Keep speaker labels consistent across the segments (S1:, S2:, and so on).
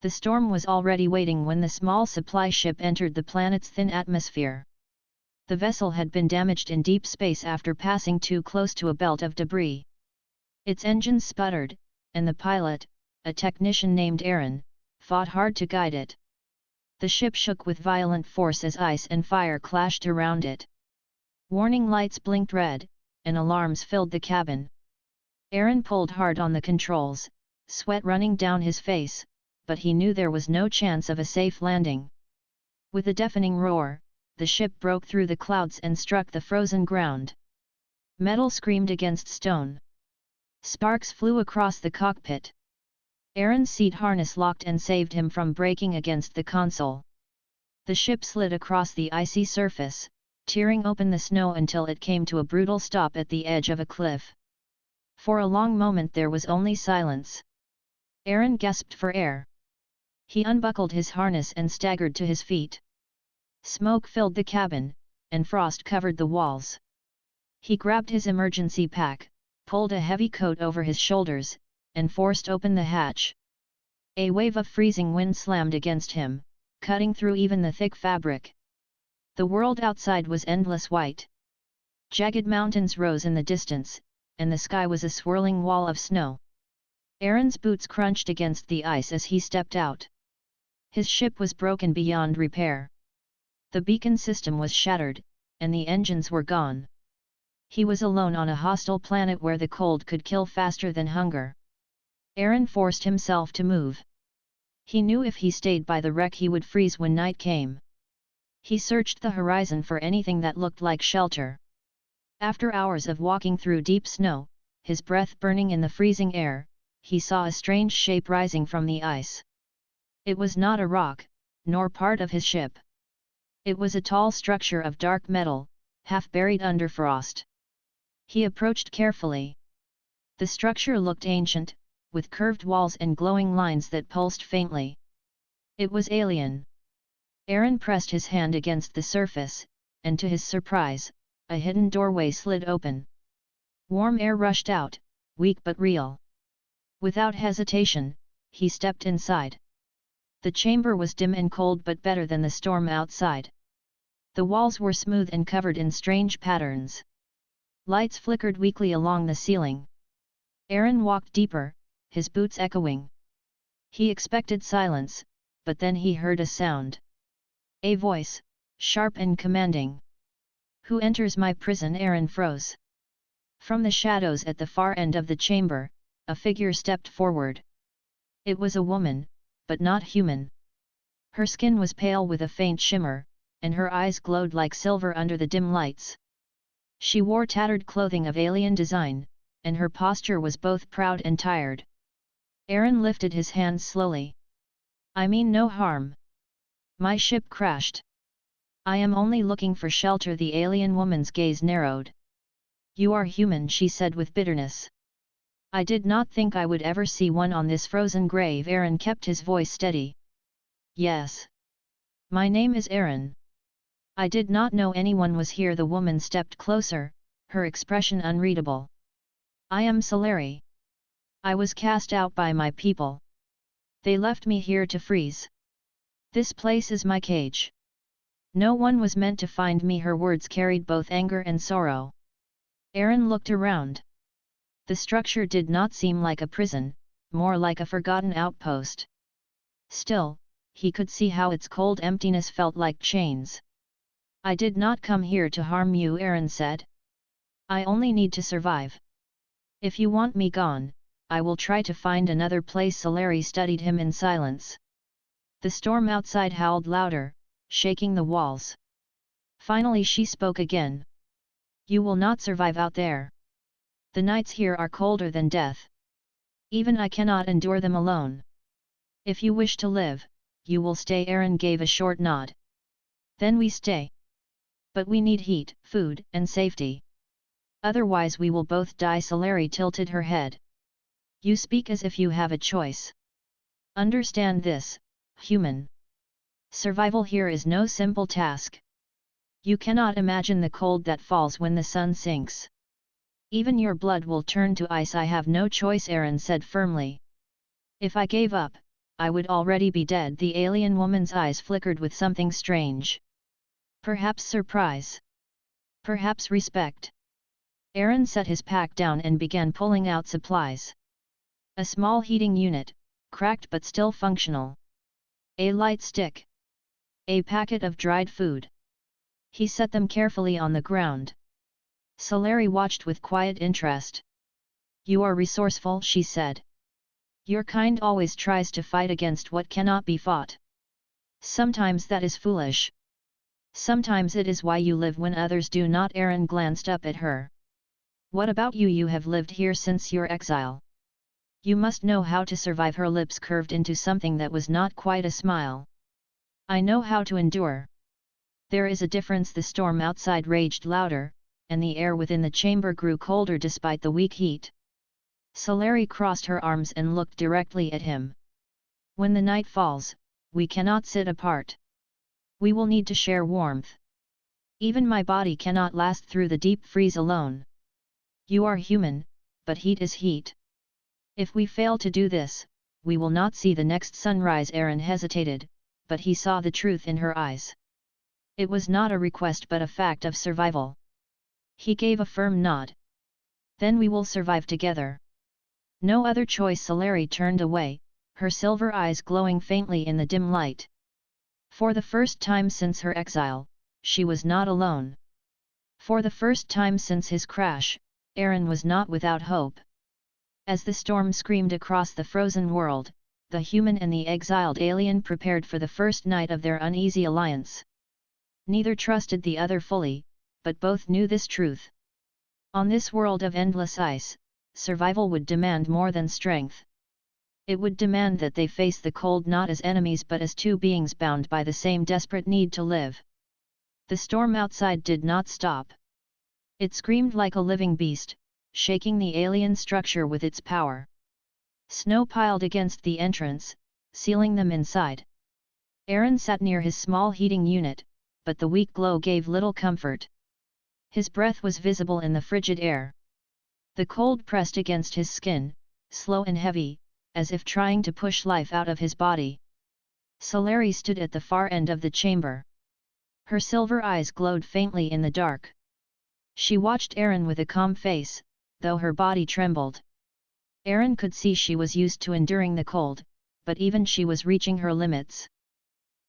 S1: The storm was already waiting when the small supply ship entered the planet's thin atmosphere. The vessel had been damaged in deep space after passing too close to a belt of debris. Its engines sputtered, and the pilot, a technician named Aaron, fought hard to guide it. The ship shook with violent force as ice and fire clashed around it. Warning lights blinked red, and alarms filled the cabin. Aaron pulled hard on the controls, sweat running down his face, but he knew there was no chance of a safe landing. With a deafening roar, the ship broke through the clouds and struck the frozen ground. Metal screamed against stone. Sparks flew across the cockpit. Aaron's seat harness locked and saved him from breaking against the console. The ship slid across the icy surface, tearing open the snow until it came to a brutal stop at the edge of a cliff. For a long moment there was only silence. Aaron gasped for air. He unbuckled his harness and staggered to his feet. Smoke filled the cabin, and frost covered the walls. He grabbed his emergency pack, pulled a heavy coat over his shoulders, and forced open the hatch. A wave of freezing wind slammed against him, cutting through even the thick fabric. The world outside was endless white. Jagged mountains rose in the distance, and the sky was a swirling wall of snow. Aaron's boots crunched against the ice as he stepped out. His ship was broken beyond repair. The beacon system was shattered, and the engines were gone. He was alone on a hostile planet where the cold could kill faster than hunger. Aaron forced himself to move. He knew if he stayed by the wreck he would freeze when night came. He searched the horizon for anything that looked like shelter. After hours of walking through deep snow, his breath burning in the freezing air, he saw a strange shape rising from the ice. It was not a rock, nor part of his ship. It was a tall structure of dark metal, half buried under frost. He approached carefully. The structure looked ancient, with curved walls and glowing lines that pulsed faintly. It was alien. Aaron pressed his hand against the surface, and to his surprise, a hidden doorway slid open. Warm air rushed out, weak but real. Without hesitation, he stepped inside. The chamber was dim and cold but better than the storm outside. The walls were smooth and covered in strange patterns. Lights flickered weakly along the ceiling. Aaron walked deeper, his boots echoing. He expected silence, but then he heard a sound. A voice, sharp and commanding. "Who enters my prison?" Aaron froze. From the shadows at the far end of the chamber, a figure stepped forward. It was a woman, but not human. Her skin was pale with a faint shimmer, and her eyes glowed like silver under the dim lights. She wore tattered clothing of alien design, and her posture was both proud and tired. Aaron lifted his hands slowly. "I mean no harm. My ship crashed. I am only looking for shelter." The alien woman's gaze narrowed. "You are human," she said with bitterness. "I did not think I would ever see one on this frozen grave." Aaron kept his voice steady. "Yes. My name is Aaron. I did not know anyone was here." The woman stepped closer, her expression unreadable. "I am Solari. I was cast out by my people. They left me here to freeze. This place is my cage. No one was meant to find me." Her words carried both anger and sorrow. Aaron looked around. The structure did not seem like a prison, more like a forgotten outpost. Still, he could see how its cold emptiness felt like chains. "I did not come here to harm you," Aaron said. "I only need to survive. If you want me gone, I will try to find another place." Solari studied him in silence. The storm outside howled louder, shaking the walls. Finally she spoke again. "You will not survive out there. The nights here are colder than death. Even I cannot endure them alone. If you wish to live, you will stay." Aaron gave a short nod. "Then we stay. But we need heat, food, and safety. Otherwise we will both die." Solari tilted her head. "You speak as if you have a choice. Understand this, human. Survival here is no simple task. You cannot imagine the cold that falls when the sun sinks. Even your blood will turn to ice." "I have no choice," Aaron said firmly. "If I gave up, I would already be dead." The alien woman's eyes flickered with something strange. Perhaps surprise. Perhaps respect. Aaron set his pack down and began pulling out supplies. A small heating unit, cracked but still functional. A light stick. A packet of dried food. He set them carefully on the ground. Solari watched with quiet interest. "You are resourceful," she said. "Your kind always tries to fight against what cannot be fought. Sometimes that is foolish. Sometimes it is why you live when others do not." Aaron glanced up at her. "What about you? You have lived here since your exile. You must know how to survive." Her lips curved into something that was not quite a smile. "I know how to endure. There is a difference." The storm outside raged louder, and the air within the chamber grew colder despite the weak heat. Solari crossed her arms and looked directly at him. "When the night falls, we cannot sit apart. We will need to share warmth. Even my body cannot last through the deep freeze alone. You are human, but heat is heat. If we fail to do this, we will not see the next sunrise." Aaron hesitated, but he saw the truth in her eyes. It was not a request but a fact of survival. He gave a firm nod. "Then we will survive together." "No other choice." Solari turned away, her silver eyes glowing faintly in the dim light. For the first time since her exile, she was not alone. For the first time since his crash, Aaron was not without hope. As the storm screamed across the frozen world, the human and the exiled alien prepared for the first night of their uneasy alliance. Neither trusted the other fully, but both knew this truth. On this world of endless ice, survival would demand more than strength. It would demand that they face the cold not as enemies but as two beings bound by the same desperate need to live. The storm outside did not stop. It screamed like a living beast, shaking the alien structure with its power. Snow piled against the entrance, sealing them inside. Aaron sat near his small heating unit, but the weak glow gave little comfort. His breath was visible in the frigid air. The cold pressed against his skin, slow and heavy, as if trying to push life out of his body. Solari stood at the far end of the chamber. Her silver eyes glowed faintly in the dark. She watched Aaron with a calm face, though her body trembled. Aaron could see she was used to enduring the cold, but even she was reaching her limits.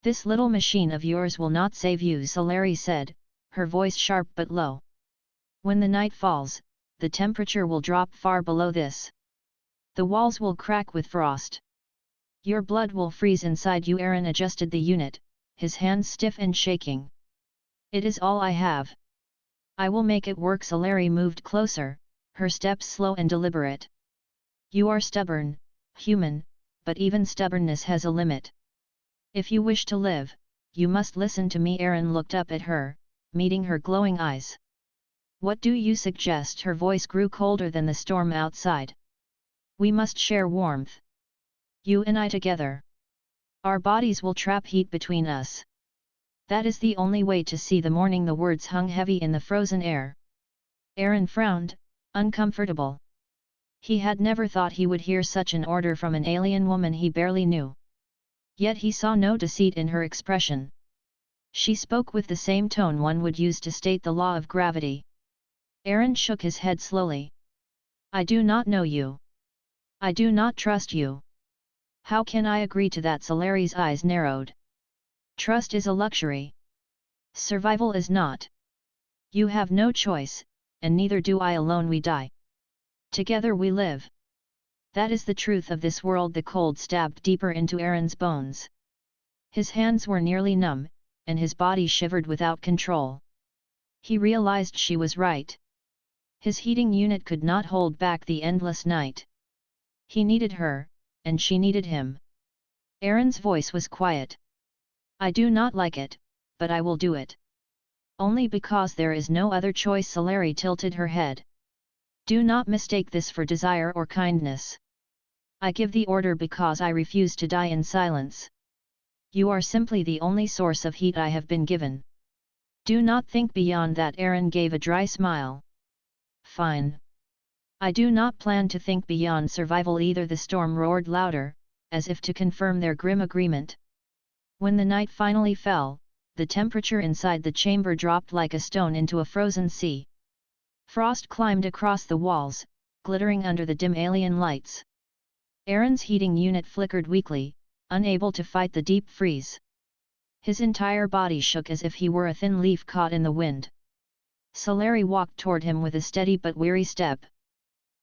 S1: "This little machine of yours will not save you," Solari said, her voice sharp but low. "When the night falls, the temperature will drop far below this. The walls will crack with frost. Your blood will freeze inside you." Aaron adjusted the unit, his hands stiff and shaking. "It is all I have. I will make it work." Solari moved closer, her steps slow and deliberate. "You are stubborn, human, but even stubbornness has a limit. If you wish to live, you must listen to me." Aaron looked up at her, meeting her glowing eyes. "What do you suggest?" Her voice grew colder than the storm outside. "We must share warmth. You and I together. Our bodies will trap heat between us. That is the only way to see the morning." The words hung heavy in the frozen air. Aaron frowned, uncomfortable. He had never thought he would hear such an order from an alien woman he barely knew. Yet he saw no deceit in her expression. She spoke with the same tone one would use to state the law of gravity. Aaron shook his head slowly. "I do not know you. I do not trust you. How can I agree to that?" Solari's eyes narrowed. "Trust is a luxury. Survival is not. You have no choice, and neither do I. Alone we die. Together we live. That is the truth of this world." The cold stabbed deeper into Aaron's bones. His hands were nearly numb, and his body shivered without control. He realized she was right. His heating unit could not hold back the endless night. He needed her, and she needed him. Aaron's voice was quiet. "I do not like it, but I will do it. Only because there is no other choice." Solari tilted her head. "Do not mistake this for desire or kindness. I give the order because I refuse to die in silence. You are simply the only source of heat I have been given. Do not think beyond that." Aaron gave a dry smile. "Fine. I do not plan to think beyond survival either." The storm roared louder, as if to confirm their grim agreement. When the night finally fell, the temperature inside the chamber dropped like a stone into a frozen sea. Frost climbed across the walls, glittering under the dim alien lights. Aaron's heating unit flickered weakly, unable to fight the deep freeze. His entire body shook as if he were a thin leaf caught in the wind. Solari walked toward him with a steady but weary step.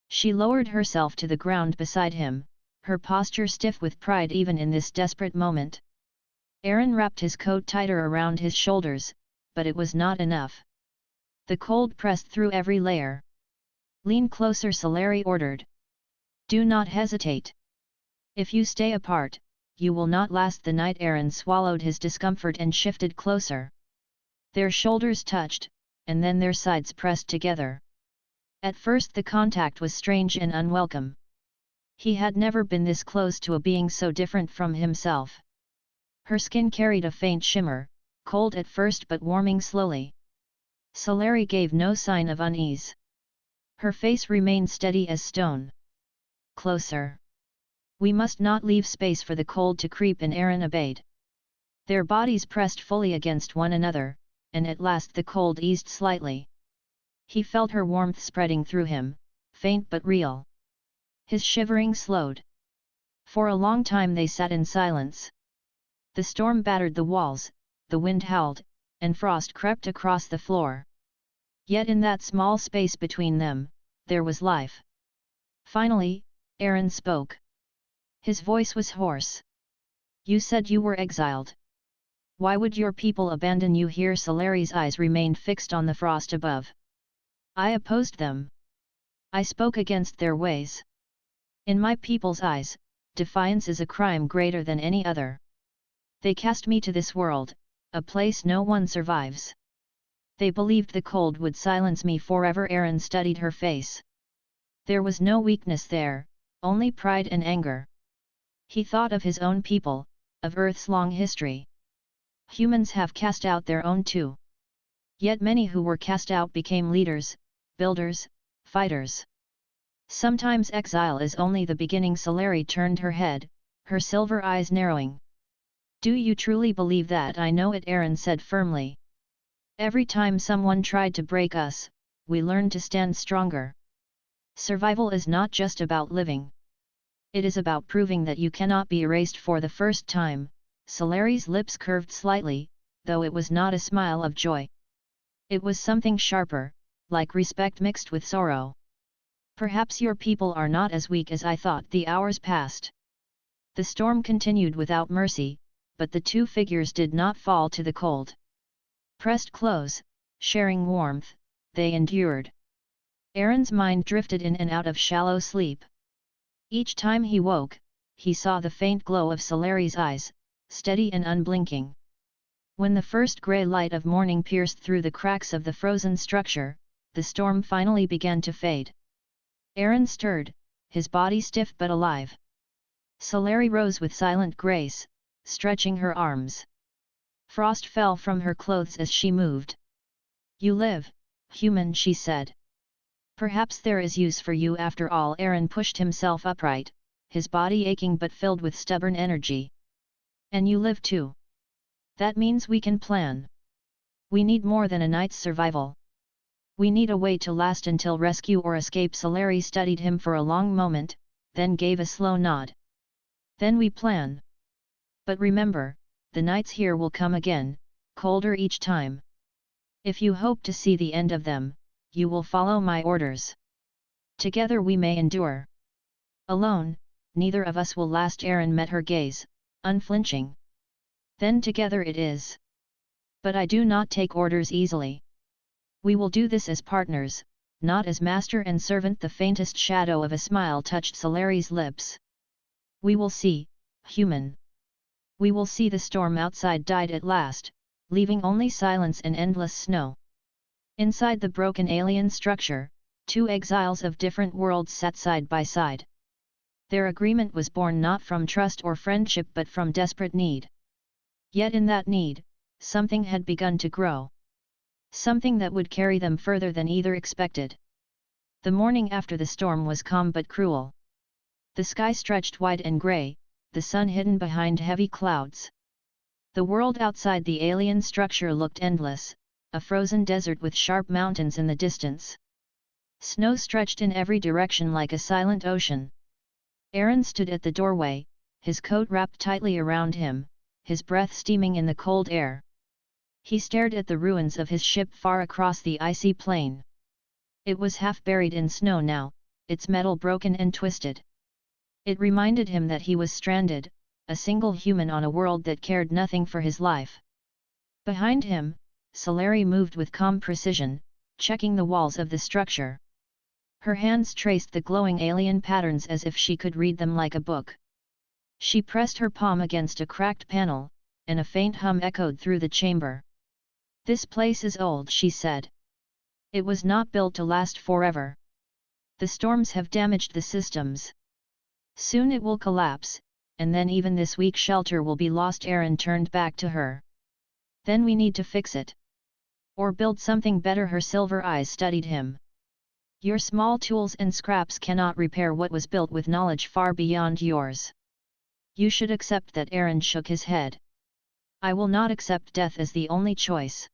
S1: She lowered herself to the ground beside him, her posture stiff with pride even in this desperate moment. Aaron wrapped his coat tighter around his shoulders, but it was not enough. The cold pressed through every layer. "Lean closer," Solari ordered. "Do not hesitate. If you stay apart, you will not last the night." Aaron swallowed his discomfort and shifted closer. Their shoulders touched, and then their sides pressed together. At first the contact was strange and unwelcome. He had never been this close to a being so different from himself. Her skin carried a faint shimmer, cold at first but warming slowly. Solari gave no sign of unease. Her face remained steady as stone. "Closer. We must not leave space for the cold to creep in." Aaron obeyed. Their bodies pressed fully against one another, and at last the cold eased slightly. He felt her warmth spreading through him, faint but real. His shivering slowed. For a long time they sat in silence. The storm battered the walls, the wind howled, and frost crept across the floor. Yet in that small space between them, there was life. Finally, Aaron spoke. His voice was hoarse. "You said you were exiled. Why would your people abandon you here?" Solari's eyes remained fixed on the frost above. "I opposed them. I spoke against their ways. In my people's eyes, defiance is a crime greater than any other. They cast me to this world, a place no one survives. They believed the cold would silence me forever." Aaron studied her face. There was no weakness there, only pride and anger. He thought of his own people, of Earth's long history. Humans have cast out their own too. Yet many who were cast out became leaders, builders, fighters. Sometimes exile is only the beginning. Solari turned her head, her silver eyes narrowing. "Do you truly believe that?" "I know it," Aaron said firmly. "Every time someone tried to break us, we learned to stand stronger. Survival is not just about living. It is about proving that you cannot be erased for the first time." Solari's lips curved slightly, though it was not a smile of joy. It was something sharper, like respect mixed with sorrow. "Perhaps your people are not as weak as I thought." The hours passed. The storm continued without mercy, but the two figures did not fall to the cold. Pressed close, sharing warmth, they endured. Aaron's mind drifted in and out of shallow sleep. Each time he woke, he saw the faint glow of Solari's eyes, steady and unblinking. When the first grey light of morning pierced through the cracks of the frozen structure, the storm finally began to fade. Aaron stirred, his body stiff but alive. Solari rose with silent grace, stretching her arms. Frost fell from her clothes as she moved. "You live, human," she said. "Perhaps there is use for you after all." Aaron pushed himself upright, his body aching but filled with stubborn energy. "And you live too. That means we can plan. We need more than a night's survival. We need a way to last until rescue or escape." Solari studied him for a long moment, then gave a slow nod. "Then we plan. But remember, the nights here will come again, colder each time. If you hope to see the end of them, you will follow my orders. Together we may endure. Alone, neither of us will last." Aaron met her gaze, unflinching. "Then together it is. But I do not take orders easily. We will do this as partners, not as master and servant." The faintest shadow of a smile touched Solari's lips. "We will see, human. We will see." The storm outside died at last, leaving only silence and endless snow. Inside the broken alien structure, two exiles of different worlds sat side by side. Their agreement was born not from trust or friendship but from desperate need. Yet in that need, something had begun to grow. Something that would carry them further than either expected. The morning after the storm was calm but cruel. The sky stretched wide and grey, the sun hidden behind heavy clouds. The world outside the alien structure looked endless, a frozen desert with sharp mountains in the distance. Snow stretched in every direction like a silent ocean. Aaron stood at the doorway, his coat wrapped tightly around him, his breath steaming in the cold air. He stared at the ruins of his ship far across the icy plain. It was half buried in snow now, its metal broken and twisted. It reminded him that he was stranded, a single human on a world that cared nothing for his life. Behind him, Solari moved with calm precision, checking the walls of the structure. Her hands traced the glowing alien patterns as if she could read them like a book. She pressed her palm against a cracked panel, and a faint hum echoed through the chamber. "This place is old," she said. "It was not built to last forever. The storms have damaged the systems. Soon it will collapse, and then even this weak shelter will be lost." Aaron turned back to her. "Then we need to fix it. Or build something better." Her silver eyes studied him. "Your small tools and scraps cannot repair what was built with knowledge far beyond yours. You should accept that." Aaron shook his head. "I will not accept death as the only choice.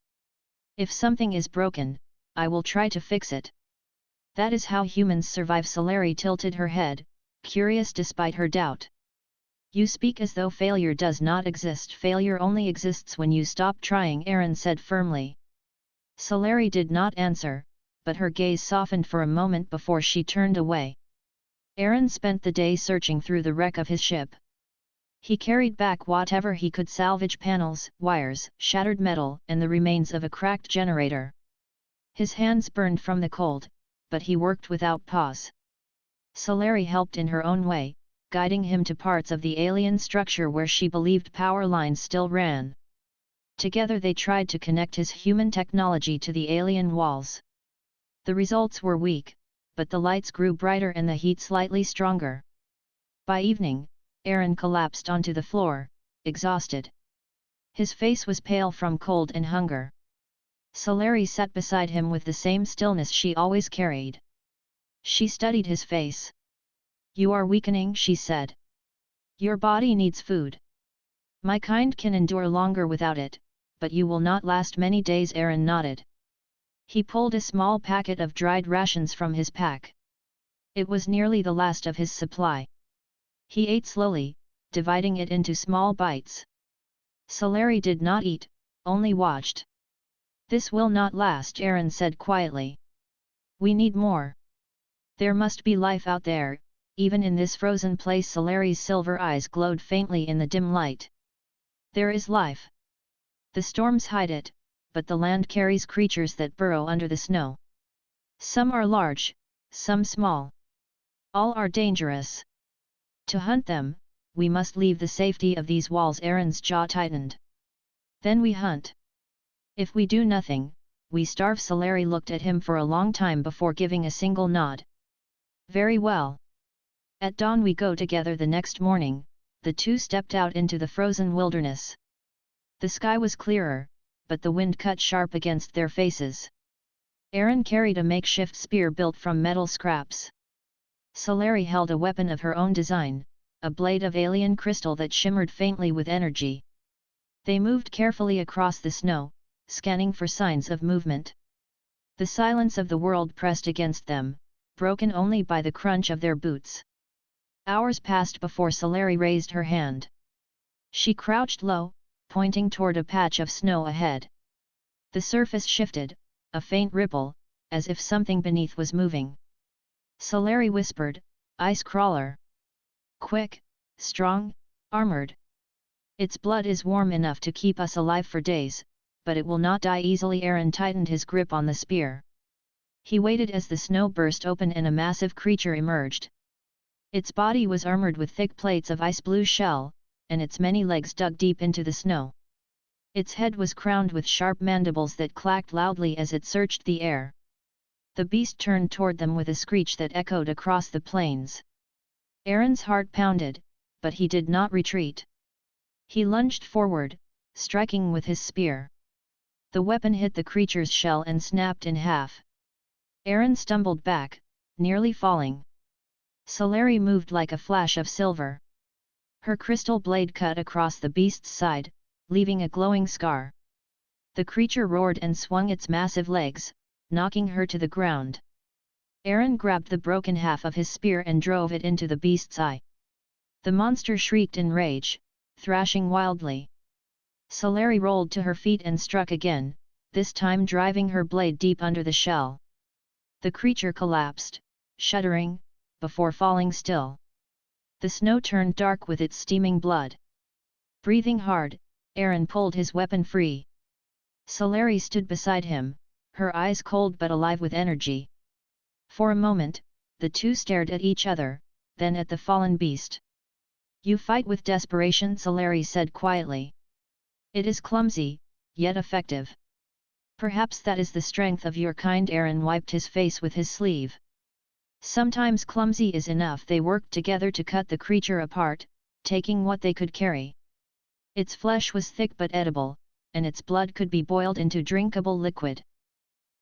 S1: If something is broken, I will try to fix it. That is how humans survive." Solari tilted her head, curious despite her doubt. "You speak as though failure does not exist." "Failure only exists when you stop trying," Aaron said firmly. Solari did not answer, but her gaze softened for a moment before she turned away. Aaron spent the day searching through the wreck of his ship. He carried back whatever he could salvage: panels, wires, shattered metal, and the remains of a cracked generator. His hands burned from the cold, but he worked without pause. Solari helped in her own way, guiding him to parts of the alien structure where she believed power lines still ran. Together they tried to connect his human technology to the alien walls. The results were weak, but the lights grew brighter and the heat slightly stronger. By evening, Aaron collapsed onto the floor, exhausted. His face was pale from cold and hunger. Solari sat beside him with the same stillness she always carried. She studied his face. "You are weakening," she said. "Your body needs food. My kind can endure longer without it, but you will not last many days." Aaron nodded. He pulled a small packet of dried rations from his pack. It was nearly the last of his supply. He ate slowly, dividing it into small bites. Solari did not eat, only watched. "This will not last," Aaron said quietly. "We need more. There must be life out there, even in this frozen place." Solari's silver eyes glowed faintly in the dim light. "There is life. The storms hide it, but the land carries creatures that burrow under the snow. Some are large, some small. All are dangerous. To hunt them, we must leave the safety of these walls." Aaron's jaw tightened. "Then we hunt. If we do nothing, we starve." Solari looked at him for a long time before giving a single nod. "Very well. At dawn we go together." The next morning, the two stepped out into the frozen wilderness. The sky was clearer, but the wind cut sharp against their faces. Aaron carried a makeshift spear built from metal scraps. Solari held a weapon of her own design, a blade of alien crystal that shimmered faintly with energy. They moved carefully across the snow, scanning for signs of movement. The silence of the world pressed against them, broken only by the crunch of their boots. Hours passed before Solari raised her hand. She crouched low, pointing toward a patch of snow ahead. The surface shifted, a faint ripple, as if something beneath was moving. Solari whispered, "Ice crawler. Quick, strong, armored. Its blood is warm enough to keep us alive for days, but it will not die easily." Aaron tightened his grip on the spear. He waited as the snow burst open and a massive creature emerged. Its body was armored with thick plates of ice blue shell, and its many legs dug deep into the snow. Its head was crowned with sharp mandibles that clacked loudly as it searched the air. The beast turned toward them with a screech that echoed across the plains. Aaron's heart pounded, but he did not retreat. He lunged forward, striking with his spear. The weapon hit the creature's shell and snapped in half. Aaron stumbled back, nearly falling. Solari moved like a flash of silver. Her crystal blade cut across the beast's side, leaving a glowing scar. The creature roared and swung its massive legs, knocking her to the ground. Aaron grabbed the broken half of his spear and drove it into the beast's eye. The monster shrieked in rage, thrashing wildly. Solari rolled to her feet and struck again, this time driving her blade deep under the shell. The creature collapsed, shuddering, before falling still. The snow turned dark with its steaming blood. Breathing hard, Aaron pulled his weapon free. Solari stood beside him, her eyes cold but alive with energy. For a moment, the two stared at each other, then at the fallen beast. "You fight with desperation," Solari said quietly. "It is clumsy, yet effective. Perhaps that is the strength of your kind." Aaron wiped his face with his sleeve. "Sometimes clumsy is enough." They worked together to cut the creature apart, taking what they could carry. Its flesh was thick but edible, and its blood could be boiled into drinkable liquid.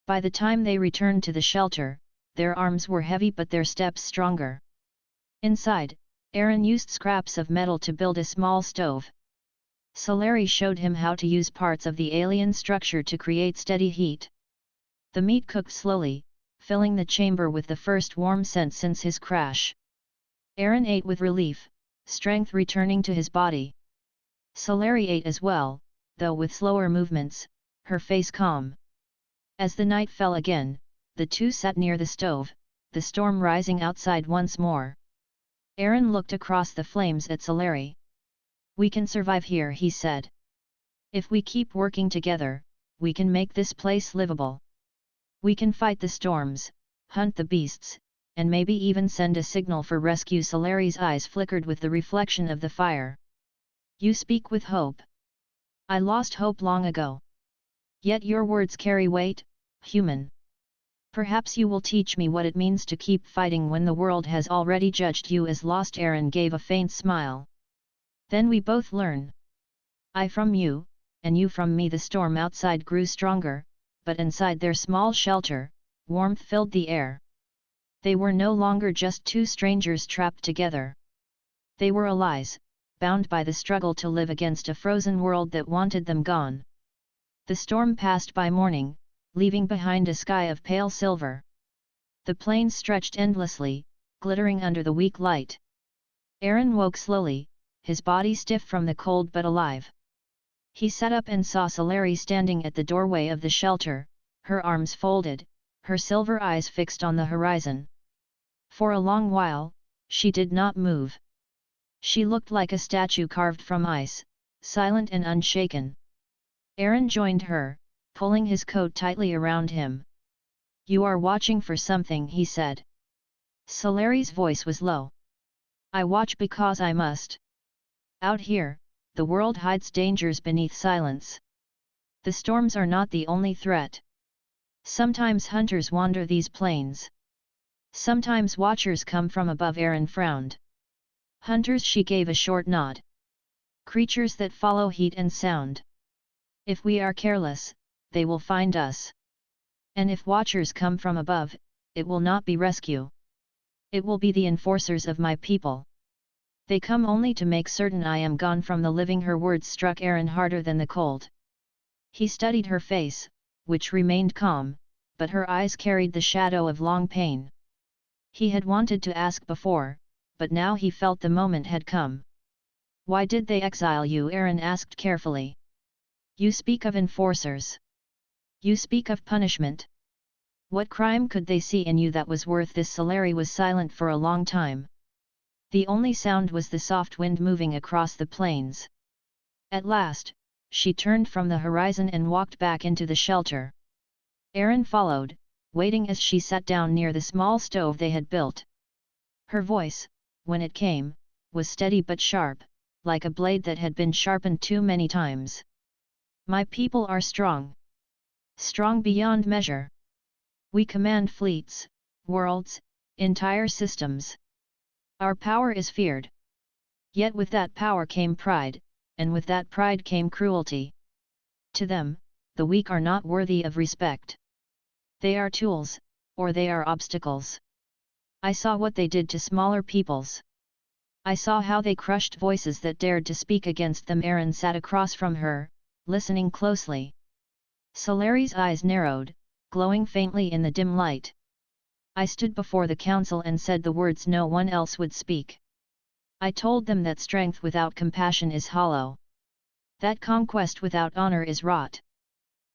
S1: By the time they returned to the shelter, their arms were heavy but their steps stronger. Inside, Aaron used scraps of metal to build a small stove. Solari showed him how to use parts of the alien structure to create steady heat. The meat cooked slowly, filling the chamber with the first warm scent since his crash. Aaron ate with relief, strength returning to his body. Solari ate as well, though with slower movements, her face calm. As the night fell again, the two sat near the stove, the storm rising outside once more. Aaron looked across the flames at Solari. "We can survive here," he said. "If we keep working together, we can make this place livable. We can fight the storms, hunt the beasts, and maybe even send a signal for rescue." Solari's eyes flickered with the reflection of the fire. "You speak with hope. I lost hope long ago. Yet your words carry weight, human. Perhaps you will teach me what it means to keep fighting when the world has already judged you as lost." Aaron gave a faint smile. "Then we both learn. I from you, and you from me." The storm outside grew stronger, but inside their small shelter, warmth filled the air. They were no longer just two strangers trapped together. They were allies, bound by the struggle to live against a frozen world that wanted them gone. The storm passed by morning, leaving behind a sky of pale silver. The plains stretched endlessly, glittering under the weak light. Aaron woke slowly, his body stiff from the cold but alive. He sat up and saw Solari standing at the doorway of the shelter, her arms folded, her silver eyes fixed on the horizon. For a long while, she did not move. She looked like a statue carved from ice, silent and unshaken. Aaron joined her, pulling his coat tightly around him. "You are watching for something," he said. Solari's voice was low. "I watch because I must. Out here, the world hides dangers beneath silence. The storms are not the only threat. Sometimes hunters wander these plains. Sometimes watchers come from above." Aaron frowned. "Hunters?" She gave a short nod. "Creatures that follow heat and sound. If we are careless, they will find us. And if watchers come from above, it will not be rescue. It will be the enforcers of my people. They come only to make certain I am gone from the living." Her words struck Aaron harder than the cold. He studied her face, which remained calm, but her eyes carried the shadow of long pain. He had wanted to ask before, but now he felt the moment had come. "Why did they exile you?" Aaron asked carefully. "You speak of enforcers. You speak of punishment. What crime could they see in you that was worth this?" Solari was silent for a long time. The only sound was the soft wind moving across the plains. At last, she turned from the horizon and walked back into the shelter. Aaron followed, waiting as she sat down near the small stove they had built. Her voice, when it came, was steady but sharp, like a blade that had been sharpened too many times. "My people are strong. Strong beyond measure. We command fleets, worlds, entire systems. Our power is feared. Yet with that power came pride, and with that pride came cruelty. To them, the weak are not worthy of respect. They are tools, or they are obstacles. I saw what they did to smaller peoples. I saw how they crushed voices that dared to speak against them. Aaron sat across from her, listening closely. Solari's eyes narrowed, glowing faintly in the dim light. I stood before the council and said the words no one else would speak. I told them that strength without compassion is hollow. That conquest without honor is rot.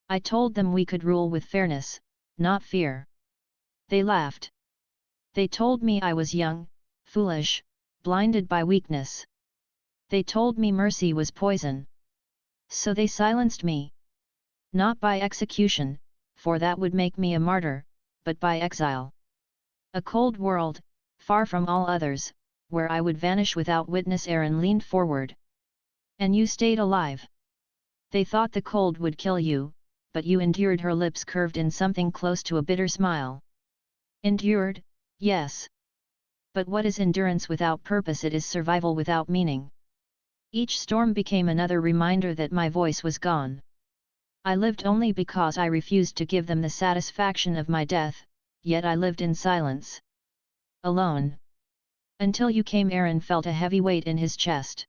S1: I told them we could rule with fairness, not fear. They laughed. They told me I was young, foolish, blinded by weakness. They told me mercy was poison. So they silenced me. Not by execution, for that would make me a martyr, but by exile. A cold world, far from all others, where I would vanish without witness. Aaron leaned forward. And you stayed alive. They thought the cold would kill you, but you endured. Her lips curved in something close to a bitter smile. Endured, yes. But what is endurance without purpose? It is survival without meaning. Each storm became another reminder that my voice was gone. I lived only because I refused to give them the satisfaction of my death, yet I lived in silence. Alone. Until you came. Aaron felt a heavy weight in his chest.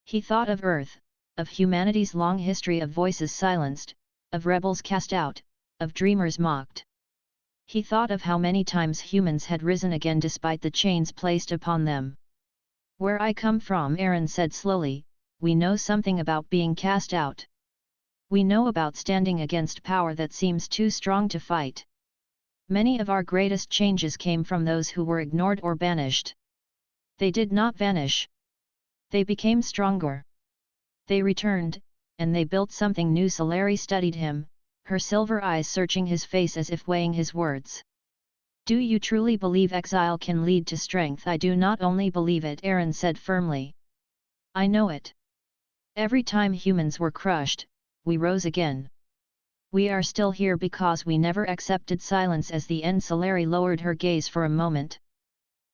S1: He thought of Earth, of humanity's long history of voices silenced, of rebels cast out, of dreamers mocked. He thought of how many times humans had risen again despite the chains placed upon them. Where I come from, Aaron said slowly, we know something about being cast out. We know about standing against power that seems too strong to fight. Many of our greatest changes came from those who were ignored or banished. They did not vanish. They became stronger. They returned, and they built something new. Solari studied him, her silver eyes searching his face as if weighing his words. Do you truly believe exile can lead to strength? I do not only believe it, Aaron said firmly. I know it. Every time humans were crushed, we rose again. We are still here because we never accepted silence as the end. Solari lowered her gaze for a moment.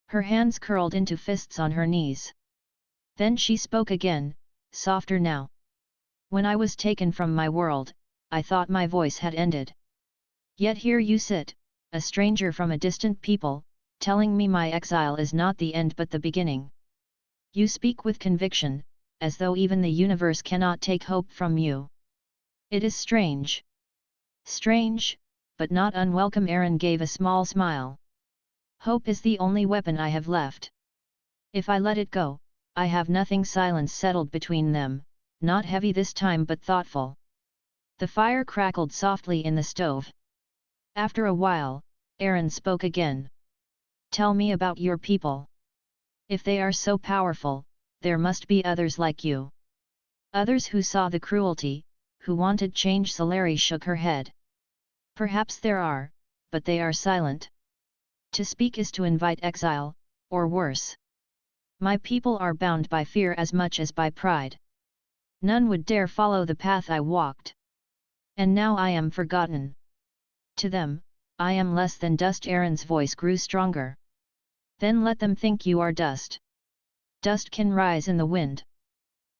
S1: Her hands curled into fists on her knees. Then she spoke again, softer now. When I was taken from my world, I thought my voice had ended. Yet here you sit, a stranger from a distant people, telling me my exile is not the end but the beginning. You speak with conviction, as though even the universe cannot take hope from you. It is strange. Strange, but not unwelcome. Aaron gave a small smile. Hope is the only weapon I have left. If I let it go, I have nothing. Silence settled between them, not heavy this time but thoughtful. The fire crackled softly in the stove. After a while, Aaron spoke again. Tell me about your people. If they are so powerful, there must be others like you. Others who saw the cruelty, who wanted change. Solari shook her head. Perhaps there are, but they are silent. To speak is to invite exile, or worse. My people are bound by fear as much as by pride. None would dare follow the path I walked. And now I am forgotten. To them, I am less than dust. Aaron's voice grew stronger. Then let them think you are dust. Dust can rise in the wind.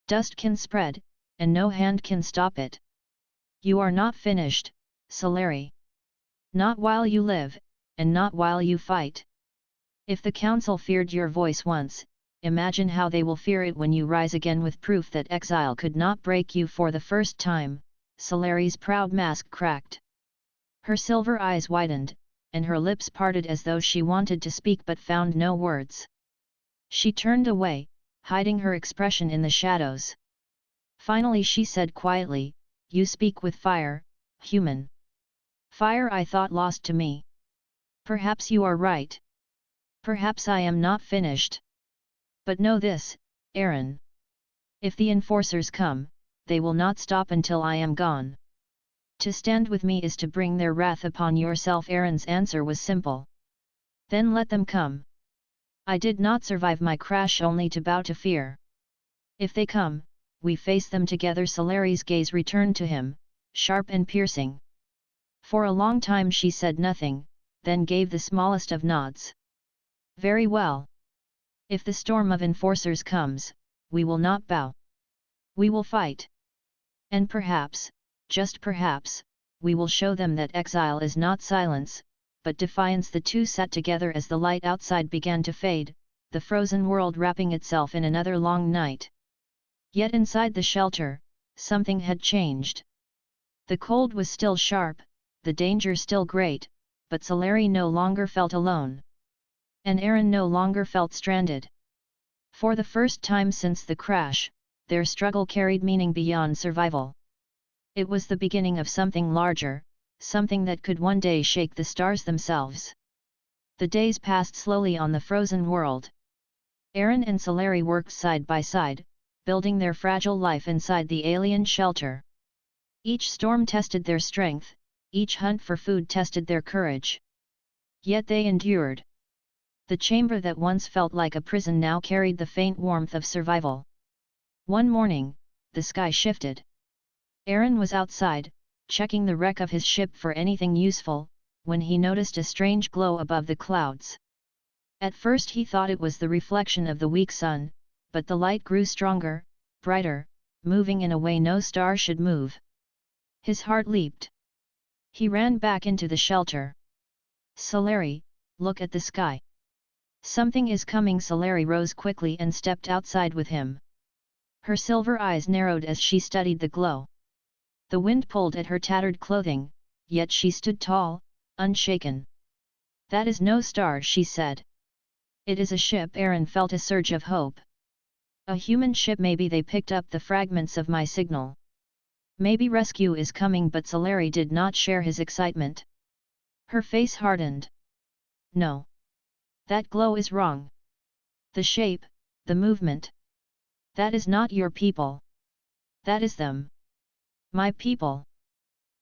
S1: Dust can spread, and no hand can stop it. You are not finished, Solari. Not while you live, and not while you fight. If the council feared your voice once, imagine how they will fear it when you rise again with proof that exile could not break you for the first time. Solari's proud mask cracked. Her silver eyes widened, and her lips parted as though she wanted to speak but found no words. She turned away, hiding her expression in the shadows. Finally she said quietly, you speak with fire, human. Fire I thought lost to me. Perhaps you are right. Perhaps I am not finished. But know this, Aaron. If the enforcers come, they will not stop until I am gone. To stand with me is to bring their wrath upon yourself. Aaron's answer was simple. Then let them come. I did not survive my crash only to bow to fear. If they come, we face them together. Solari's gaze returned to him, sharp and piercing. For a long time she said nothing, then gave the smallest of nods. Very well. If the storm of enforcers comes, we will not bow. We will fight. And perhaps, just perhaps, we will show them that exile is not silence, but defiance. The two sat together as the light outside began to fade, the frozen world wrapping itself in another long night. Yet inside the shelter, something had changed. The cold was still sharp, the danger still great, but Solari no longer felt alone. And Aaron no longer felt stranded. For the first time since the crash, their struggle carried meaning beyond survival. It was the beginning of something larger, something that could one day shake the stars themselves. The days passed slowly on the frozen world. Aaron and Solari worked side by side, building their fragile life inside the alien shelter. Each storm tested their strength, each hunt for food tested their courage. Yet they endured. The chamber that once felt like a prison now carried the faint warmth of survival. One morning, the sky shifted. Aaron was outside, checking the wreck of his ship for anything useful, when he noticed a strange glow above the clouds. At first he thought it was the reflection of the weak sun, but the light grew stronger, brighter, moving in a way no star should move. His heart leaped. He ran back into the shelter. Solari, look at the sky. Something is coming. Solari rose quickly and stepped outside with him. Her silver eyes narrowed as she studied the glow. The wind pulled at her tattered clothing, yet she stood tall, unshaken. That is no star, she said. It is a ship. Aaron felt a surge of hope. A human ship. Maybe they picked up the fragments of my signal. Maybe rescue is coming, but Solari did not share his excitement. Her face hardened. No. That glow is wrong. The shape, the movement. That is not your people. That is them. My people.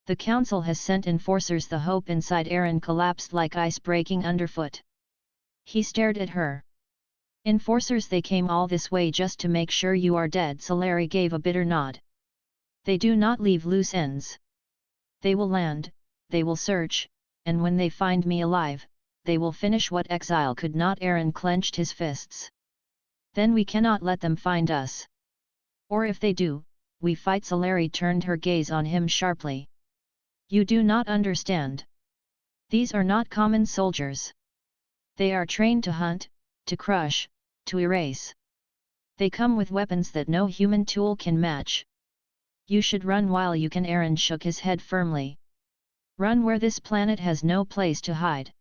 S1: The council has sent enforcers. The hope inside Aaron collapsed like ice breaking underfoot. He stared at her. Enforcers? They came all this way just to make sure you are dead. Solari gave a bitter nod. They do not leave loose ends. They will land, they will search, and when they find me alive, they will finish what Exile could not. Aaron clenched his fists. Then we cannot let them find us. Or if they do, we fight. Solari turned her gaze on him sharply. You do not understand. These are not common soldiers. They are trained to hunt, to crush, to erase. They come with weapons that no human tool can match. You should run while you can. Aaron shook his head firmly. Run where this planet has no place to hide.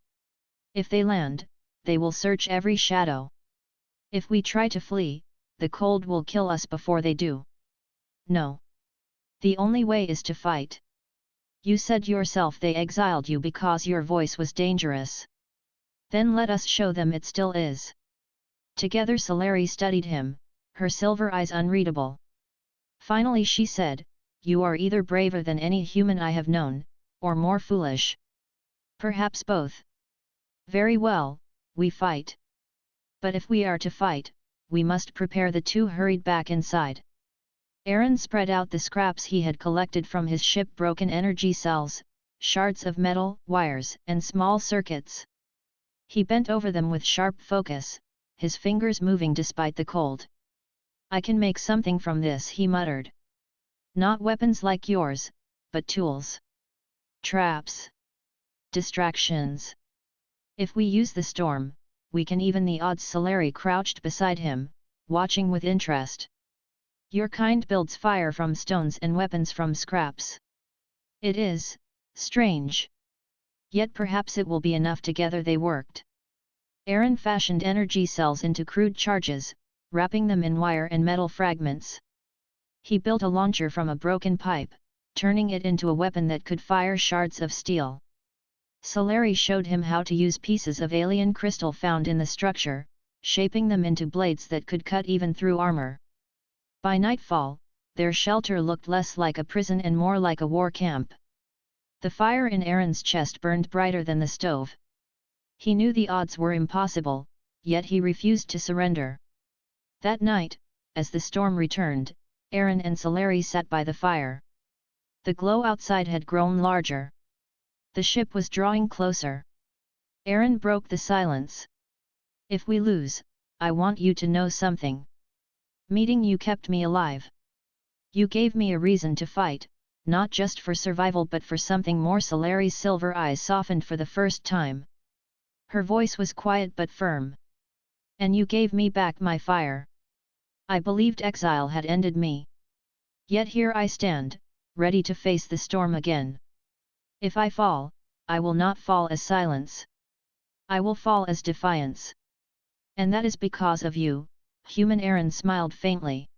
S1: If they land, they will search every shadow. If we try to flee, the cold will kill us before they do. No. The only way is to fight. You said yourself they exiled you because your voice was dangerous. Then let us show them it still is. Together Solari studied him, her silver eyes unreadable. Finally she said, you are either braver than any human I have known, or more foolish. Perhaps both. Very well, we fight. But if we are to fight, we must prepare. The two hurried back inside. Aaron spread out the scraps he had collected from his ship: broken energy cells, shards of metal, wires, and small circuits. He bent over them with sharp focus, his fingers moving despite the cold. I can make something from this, he muttered. Not weapons like yours, but tools. Traps. Distractions. If we use the storm, we can even the odds. Solari crouched beside him, watching with interest. Your kind builds fire from stones and weapons from scraps. It is strange. Yet perhaps it will be enough. Together they worked. Aaron fashioned energy cells into crude charges, wrapping them in wire and metal fragments. He built a launcher from a broken pipe, turning it into a weapon that could fire shards of steel. Solari showed him how to use pieces of alien crystal found in the structure, shaping them into blades that could cut even through armor. By nightfall, their shelter looked less like a prison and more like a war camp. The fire in Aaron's chest burned brighter than the stove. He knew the odds were impossible, yet he refused to surrender. That night, as the storm returned, Aaron and Solari sat by the fire. The glow outside had grown larger. The ship was drawing closer. Aaron broke the silence. If we lose, I want you to know something. Meeting you kept me alive. You gave me a reason to fight, not just for survival but for something more. Solari's silver eyes softened for the first time. Her voice was quiet but firm. And you gave me back my fire. I believed exile had ended me. Yet here I stand, ready to face the storm again. If I fall, I will not fall as silence. I will fall as defiance. And that is because of you, human. Aaron smiled faintly.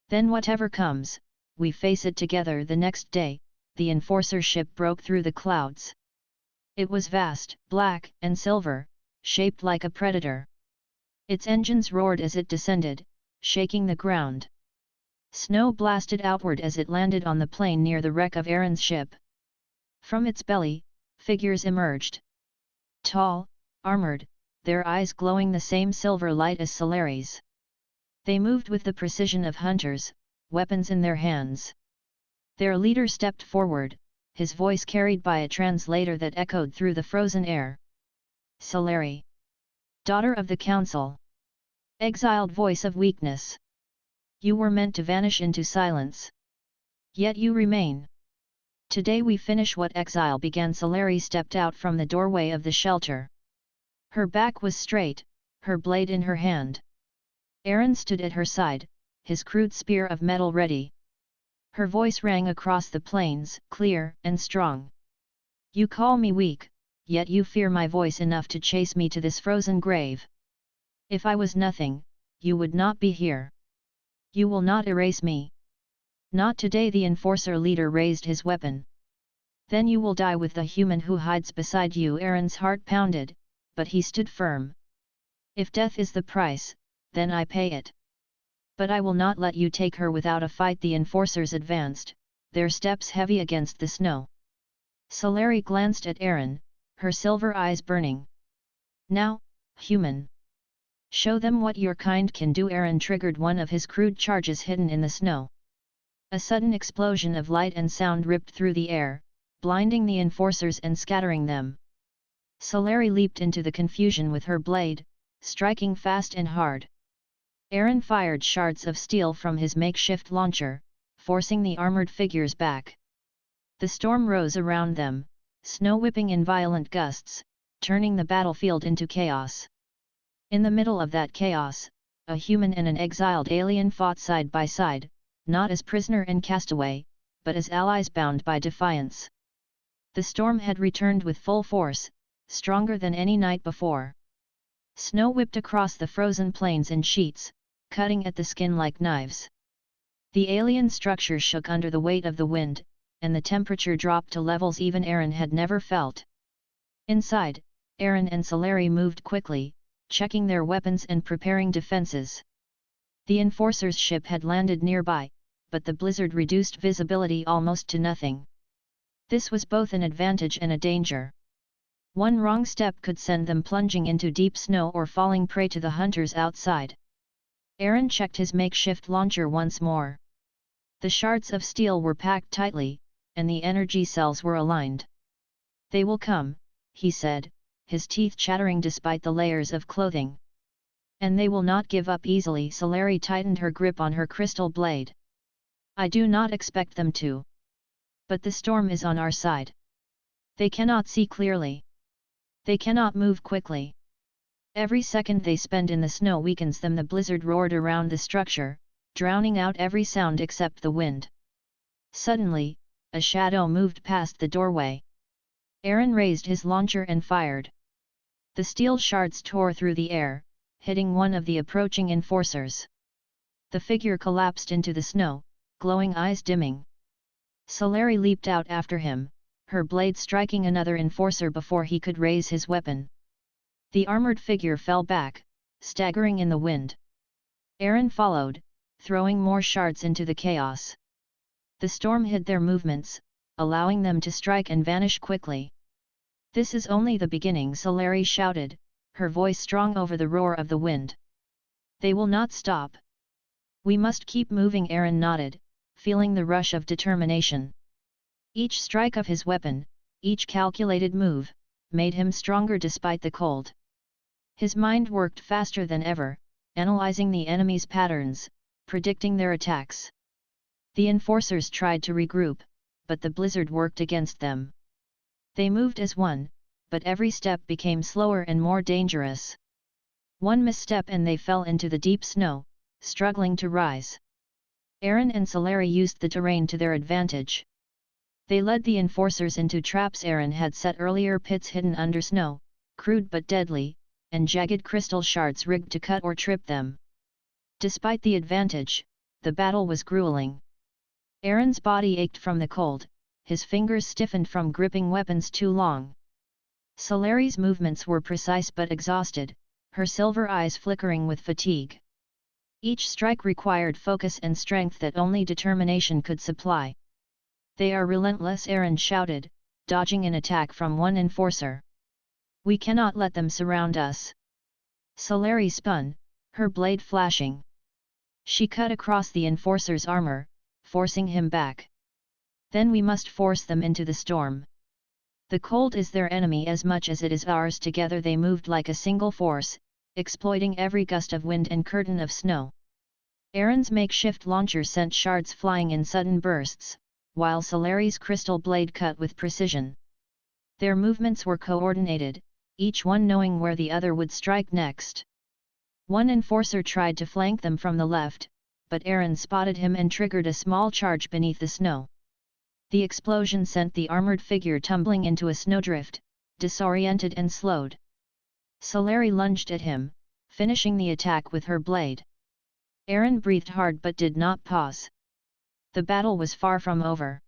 S1: Then whatever comes, we face it together. The next day, the enforcer ship broke through the clouds. It was vast, black, and silver, shaped like a predator. Its engines roared as it descended, shaking the ground. Snow blasted outward as it landed on the plain near the wreck of Aaron's ship. From its belly, figures emerged. Tall, armored, their eyes glowing the same silver light as Solari's. They moved with the precision of hunters, weapons in their hands. Their leader stepped forward, his voice carried by a translator that echoed through the frozen air. Solari. Daughter of the Council. Exiled voice of weakness. You were meant to vanish into silence. Yet you remain. Today we finish what exile began. Solari stepped out from the doorway of the shelter. Her back was straight, her blade in her hand. Aaron stood at her side, his crude spear of metal ready. Her voice rang across the plains, clear and strong. You call me weak, yet you fear my voice enough to chase me to this frozen grave. If I was nothing, you would not be here. You will not erase me. Not today. The enforcer leader raised his weapon. Then you will die with the human who hides beside you. Aaron's heart pounded, but he stood firm. If death is the price, then I pay it. But I will not let you take her without a fight. The enforcers advanced, their steps heavy against the snow. Solari glanced at Aaron, her silver eyes burning. Now, human. Show them what your kind can do. Aaron triggered one of his crude charges hidden in the snow. A sudden explosion of light and sound ripped through the air, blinding the enforcers and scattering them. Solari leaped into the confusion with her blade, striking fast and hard. Aaron fired shards of steel from his makeshift launcher, forcing the armored figures back. The storm rose around them, snow whipping in violent gusts, turning the battlefield into chaos. In the middle of that chaos, a human and an exiled alien fought side by side, not as prisoner and castaway, but as allies bound by defiance. The storm had returned with full force, stronger than any night before. Snow whipped across the frozen plains in sheets, cutting at the skin like knives. The alien structure shook under the weight of the wind, and the temperature dropped to levels even Aaron had never felt. Inside, Aaron and Solari moved quickly, checking their weapons and preparing defenses. The enforcer's ship had landed nearby, but the blizzard reduced visibility almost to nothing. This was both an advantage and a danger. One wrong step could send them plunging into deep snow or falling prey to the hunters outside. Aaron checked his makeshift launcher once more. The shards of steel were packed tightly, and the energy cells were aligned. They will come, he said, his teeth chattering despite the layers of clothing. And they will not give up easily. Solari tightened her grip on her crystal blade. I do not expect them to. But the storm is on our side. They cannot see clearly. They cannot move quickly. Every second they spend in the snow weakens them. The blizzard roared around the structure, drowning out every sound except the wind. Suddenly, a shadow moved past the doorway. Aaron raised his launcher and fired. The steel shards tore through the air, hitting one of the approaching enforcers. The figure collapsed into the snow, glowing eyes dimming. Solari leaped out after him, her blade striking another enforcer before he could raise his weapon. The armored figure fell back, staggering in the wind. Aaron followed, throwing more shards into the chaos. The storm hid their movements, allowing them to strike and vanish quickly. This is only the beginning, Solari shouted, her voice strong over the roar of the wind. They will not stop. We must keep moving. Aaron nodded, feeling the rush of determination. Each strike of his weapon, each calculated move, made him stronger despite the cold. His mind worked faster than ever, analyzing the enemy's patterns, predicting their attacks. The enforcers tried to regroup, but the blizzard worked against them. They moved as one, but every step became slower and more dangerous. One misstep and they fell into the deep snow, struggling to rise. Aaron and Solari used the terrain to their advantage. They led the enforcers into traps Aaron had set earlier, pits hidden under snow, crude but deadly, and jagged crystal shards rigged to cut or trip them. Despite the advantage, the battle was grueling. Aaron's body ached from the cold, his fingers stiffened from gripping weapons too long. Solari's movements were precise but exhausted, her silver eyes flickering with fatigue. Each strike required focus and strength that only determination could supply. "They are relentless," Aaron shouted, dodging an attack from one enforcer. "We cannot let them surround us." Solari spun, her blade flashing. She cut across the enforcer's armor, forcing him back. "Then we must force them into the storm. The cold is their enemy as much as it is ours." Together they moved like a single force, exploiting every gust of wind and curtain of snow. Aaron's makeshift launcher sent shards flying in sudden bursts, while Solari's crystal blade cut with precision. Their movements were coordinated, each one knowing where the other would strike next. One enforcer tried to flank them from the left, but Aaron spotted him and triggered a small charge beneath the snow. The explosion sent the armored figure tumbling into a snowdrift, disoriented and slowed. Solari lunged at him, finishing the attack with her blade. Aaron breathed hard but did not pause. The battle was far from over.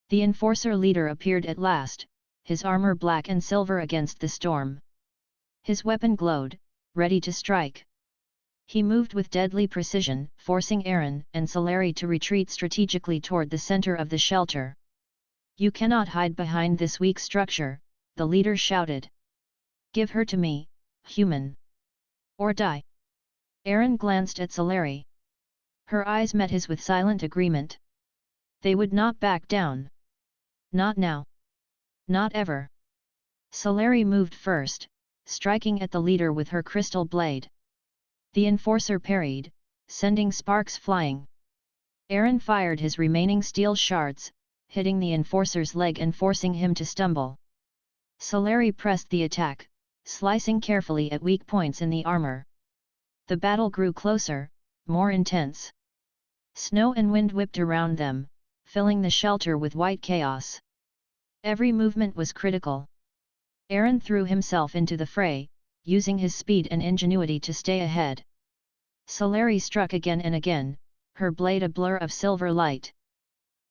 S1: The enforcer leader appeared at last, his armor black and silver against the storm. His weapon glowed, ready to strike. He moved with deadly precision, forcing Aaron and Solari to retreat strategically toward the center of the shelter. "You cannot hide behind this weak structure," the leader shouted. "Give her to me, human. Or die." Aaron glanced at Solari. Her eyes met his with silent agreement. They would not back down. Not now. Not ever. Solari moved first, striking at the leader with her crystal blade. The enforcer parried, sending sparks flying. Aaron fired his remaining steel shards, hitting the enforcer's leg and forcing him to stumble. Solari pressed the attack, slicing carefully at weak points in the armor. The battle grew closer, more intense. Snow and wind whipped around them, filling the shelter with white chaos. Every movement was critical. Aaron threw himself into the fray, using his speed and ingenuity to stay ahead. Solari struck again and again, her blade a blur of silver light.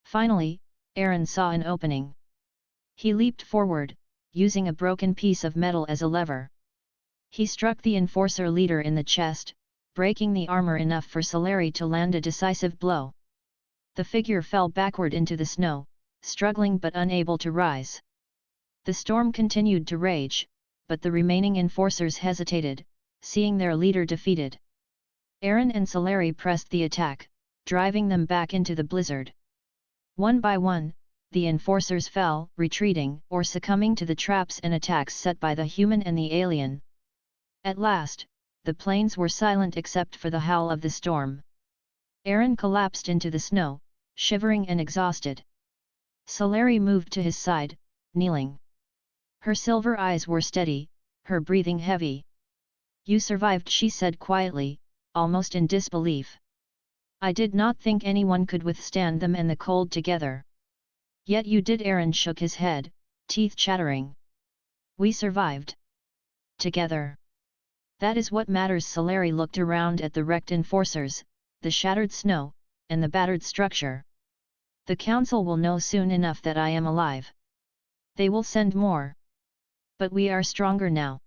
S1: Finally, Aaron saw an opening. He leaped forward, using a broken piece of metal as a lever. He struck the enforcer leader in the chest, breaking the armor enough for Solari to land a decisive blow. The figure fell backward into the snow, struggling but unable to rise. The storm continued to rage, but the remaining enforcers hesitated, seeing their leader defeated. Aaron and Solari pressed the attack, driving them back into the blizzard. One by one, the enforcers fell, retreating or succumbing to the traps and attacks set by the human and the alien. At last, the plains were silent except for the howl of the storm. Aaron collapsed into the snow, shivering and exhausted. Solari moved to his side, kneeling. Her silver eyes were steady, her breathing heavy. "You survived," she said quietly, almost in disbelief. "I did not think anyone could withstand them and the cold together." "Yet you did." Aaron shook his head, teeth chattering. "We survived. Together. That is what matters." Solari looked around at the wrecked enforcers, the shattered snow, and the battered structure. "The council will know soon enough that I am alive. They will send more. But we are stronger now.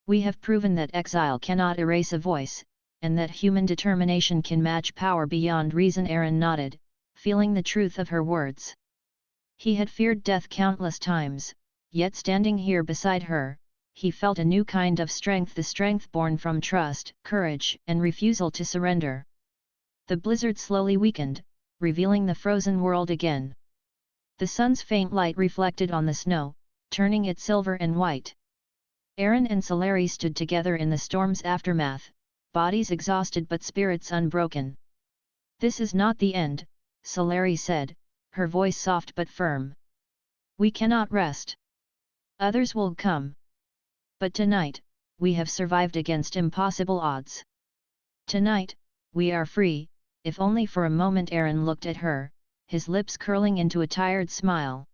S1: We have proven that exile cannot erase a voice, and that human determination can match power beyond reason." Aaron nodded, feeling the truth of her words. He had feared death countless times, yet standing here beside her, he felt a new kind of strength, the strength born from trust, courage, and refusal to surrender. The blizzard slowly weakened, revealing the frozen world again. The sun's faint light reflected on the snow, turning it silver and white. Aaron and Solari stood together in the storm's aftermath, bodies exhausted but spirits unbroken. "This is not the end," Solari said, her voice soft but firm. "We cannot rest. Others will come. But tonight, we have survived against impossible odds. Tonight, we are free, if only for a moment. Aaron looked at her, his lips curling into a tired smile.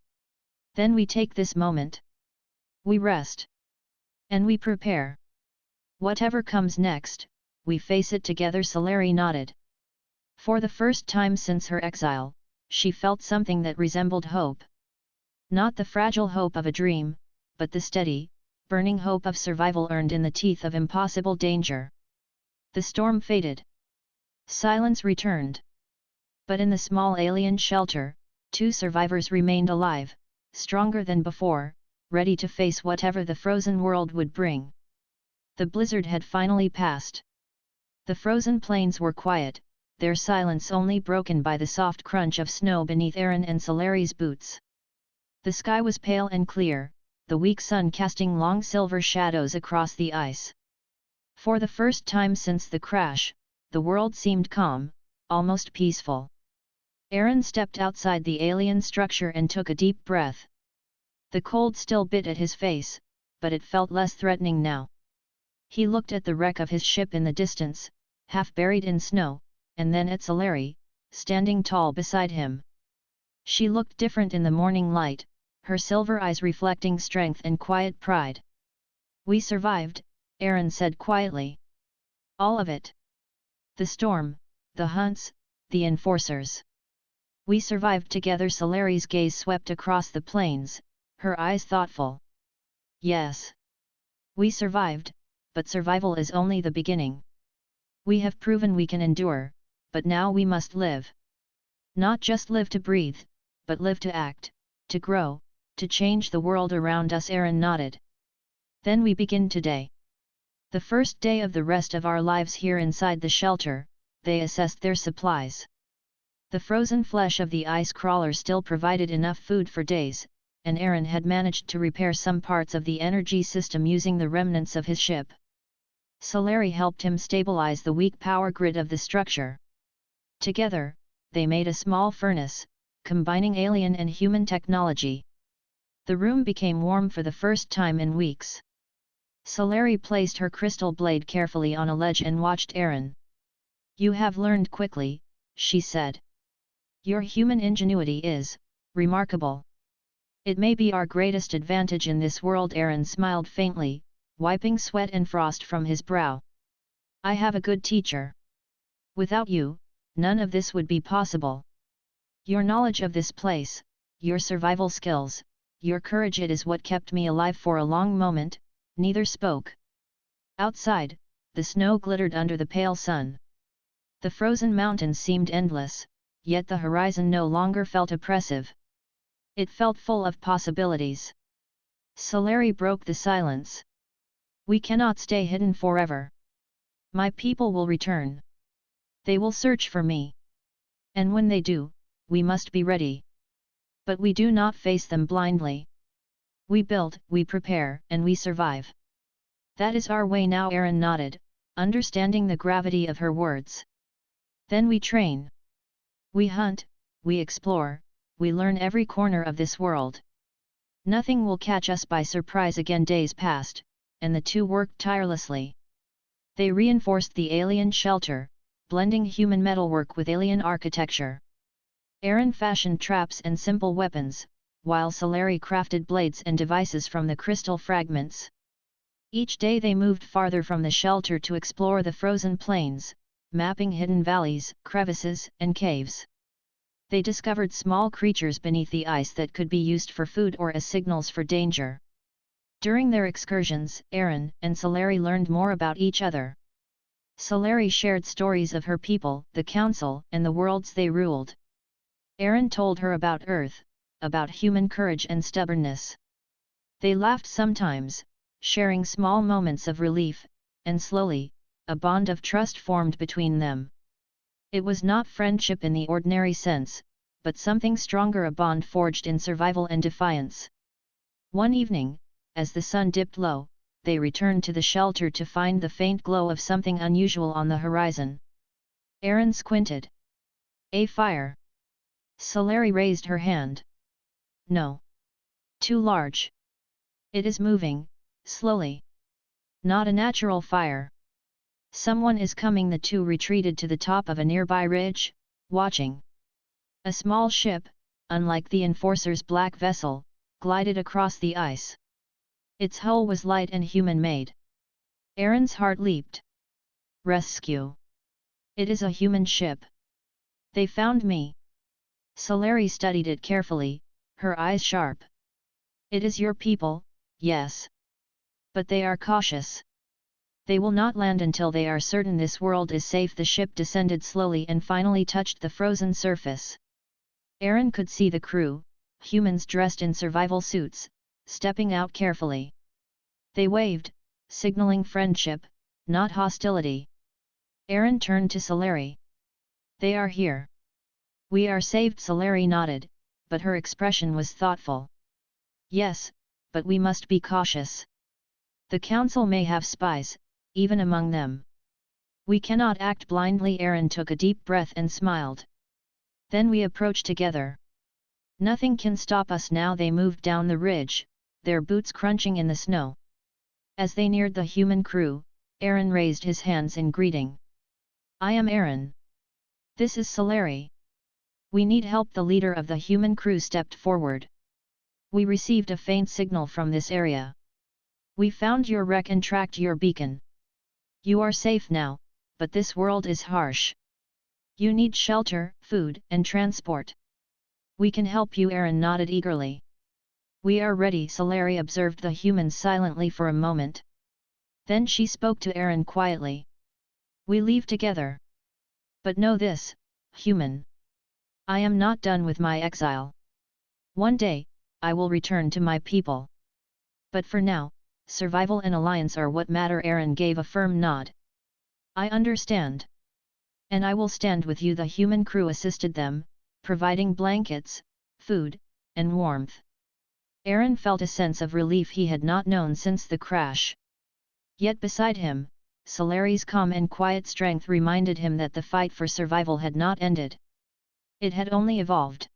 S1: Then we take this moment. We rest. And we prepare. Whatever comes next, we face it together. Solari nodded. For the first time since her exile, she felt something that resembled hope. Not the fragile hope of a dream, but the steady, burning hope of survival earned in the teeth of impossible danger. The storm faded. Silence returned. But in the small alien shelter, 2 survivors remained alive, stronger than before, ready to face whatever the frozen world would bring. The blizzard had finally passed. The frozen plains were quiet, their silence only broken by the soft crunch of snow beneath Aaron and Solari's boots. The sky was pale and clear, the weak sun casting long silver shadows across the ice. For the first time since the crash, the world seemed calm, almost peaceful. Aaron stepped outside the alien structure and took a deep breath. The cold still bit at his face, but it felt less threatening now. He looked at the wreck of his ship in the distance, half buried in snow, and then at Solari, standing tall beside him. She looked different in the morning light, her silver eyes reflecting strength and quiet pride. "We survived," Aaron said quietly. "All of it. The storm, the hunts, the enforcers. We survived together." Solari's gaze swept across the plains, her eyes thoughtful. "Yes. We survived, but survival is only the beginning. We have proven we can endure, but now we must live. Not just live to breathe, but live to act, to grow, to change the world around us." Aaron nodded. "Then we begin today. The first day of the rest of our lives here inside the shelter." They assessed their supplies. The frozen flesh of the ice crawler still provided enough food for days, and Aaron had managed to repair some parts of the energy system using the remnants of his ship. Solari helped him stabilize the weak power grid of the structure. Together, they made a small furnace, combining alien and human technology. The room became warm for the first time in weeks. Solari placed her crystal blade carefully on a ledge and watched Aaron. "You have learned quickly," she said. "Your human ingenuity is remarkable. It may be our greatest advantage in this world." Aaron smiled faintly, wiping sweat and frost from his brow. "I have a good teacher. Without you, none of this would be possible. Your knowledge of this place, your survival skills, your courage, it is what kept me alive." For a long moment, neither spoke. Outside, the snow glittered under the pale sun. The frozen mountains seemed endless, yet the horizon no longer felt oppressive. It felt full of possibilities. Solari broke the silence. "We cannot stay hidden forever. My people will return. They will search for me. And when they do, we must be ready. But we do not face them blindly. We build, we prepare, and we survive. That is our way now." Aaron nodded, understanding the gravity of her words. "Then we train. We hunt, we explore, we learn every corner of this world. Nothing will catch us by surprise." Again days passed, and the two worked tirelessly. They reinforced the alien shelter, blending human metalwork with alien architecture. Aaron fashioned traps and simple weapons, while Solari crafted blades and devices from the crystal fragments. Each day they moved farther from the shelter to explore the frozen plains, mapping hidden valleys, crevices, and caves. They discovered small creatures beneath the ice that could be used for food or as signals for danger. During their excursions, Aaron and Solari learned more about each other. Solari shared stories of her people, the council, and the worlds they ruled. Aaron told her about Earth, about human courage and stubbornness. They laughed sometimes, sharing small moments of relief, and slowly, a bond of trust formed between them. It was not friendship in the ordinary sense, but something stronger, a bond forged in survival and defiance. One evening, as the sun dipped low, they returned to the shelter to find the faint glow of something unusual on the horizon. Aaron squinted. "A fire." Solari raised her hand. "No. Too large. It is moving, slowly." Not a natural fire. Someone is coming. The two retreated to the top of a nearby ridge, watching. A small ship, unlike the enforcer's black vessel, glided across the ice. Its hull was light and human-made. Aaron's heart leaped. Rescue. It is a human ship. They found me. Solari studied it carefully, her eyes sharp. It is your people, yes. But they are cautious. They will not land until they are certain this world is safe. The ship descended slowly and finally touched the frozen surface. Aaron could see the crew, humans dressed in survival suits, stepping out carefully. They waved, signaling friendship, not hostility. Aaron turned to Solari. They are here. We are saved. Solari nodded, but her expression was thoughtful. Yes, but we must be cautious. The council may have spies, even among them. We cannot act blindly. Aaron took a deep breath and smiled. Then we approach together. Nothing can stop us now. They moved down the ridge, their boots crunching in the snow. As they neared the human crew, Aaron raised his hands in greeting. I am Aaron. This is Solari. We need help. The leader of the human crew stepped forward. We received a faint signal from this area. We found your wreck and tracked your beacon. You are safe now, but this world is harsh. You need shelter, food, and transport. We can help you. Aaron nodded eagerly. We are ready. Solari observed the humans silently for a moment. Then she spoke to Aaron quietly. We leave together. But know this, human. I am not done with my exile. One day, I will return to my people. But for now, survival and alliance are what matter. Aaron gave a firm nod. I understand. And I will stand with you. The human crew assisted them, providing blankets, food, and warmth. Aaron felt a sense of relief he had not known since the crash. Yet beside him, Solari's calm and quiet strength reminded him that the fight for survival had not ended. It had only evolved.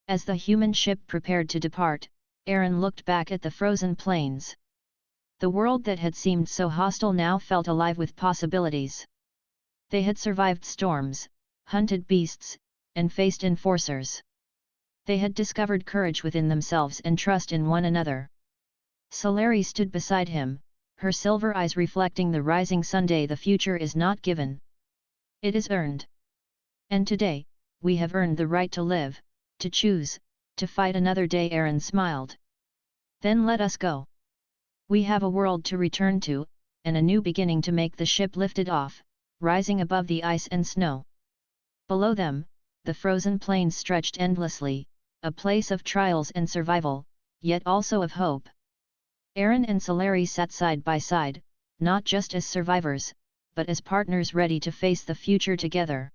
S1: As the human ship prepared to depart, Aaron looked back at the frozen plains. The world that had seemed so hostile now felt alive with possibilities. They had survived storms, hunted beasts, and faced enforcers. They had discovered courage within themselves and trust in one another. Solari stood beside him, her silver eyes reflecting the rising sun. The future is not given. It is earned. And today, we have earned the right to live, to choose, to fight another day. Aaron smiled. Then let us go. We have a world to return to, and a new beginning to make. The ship lifted off, rising above the ice and snow. Below them, the frozen plains stretched endlessly, a place of trials and survival, yet also of hope. Aaron and Solari sat side by side, not just as survivors, but as partners ready to face the future together.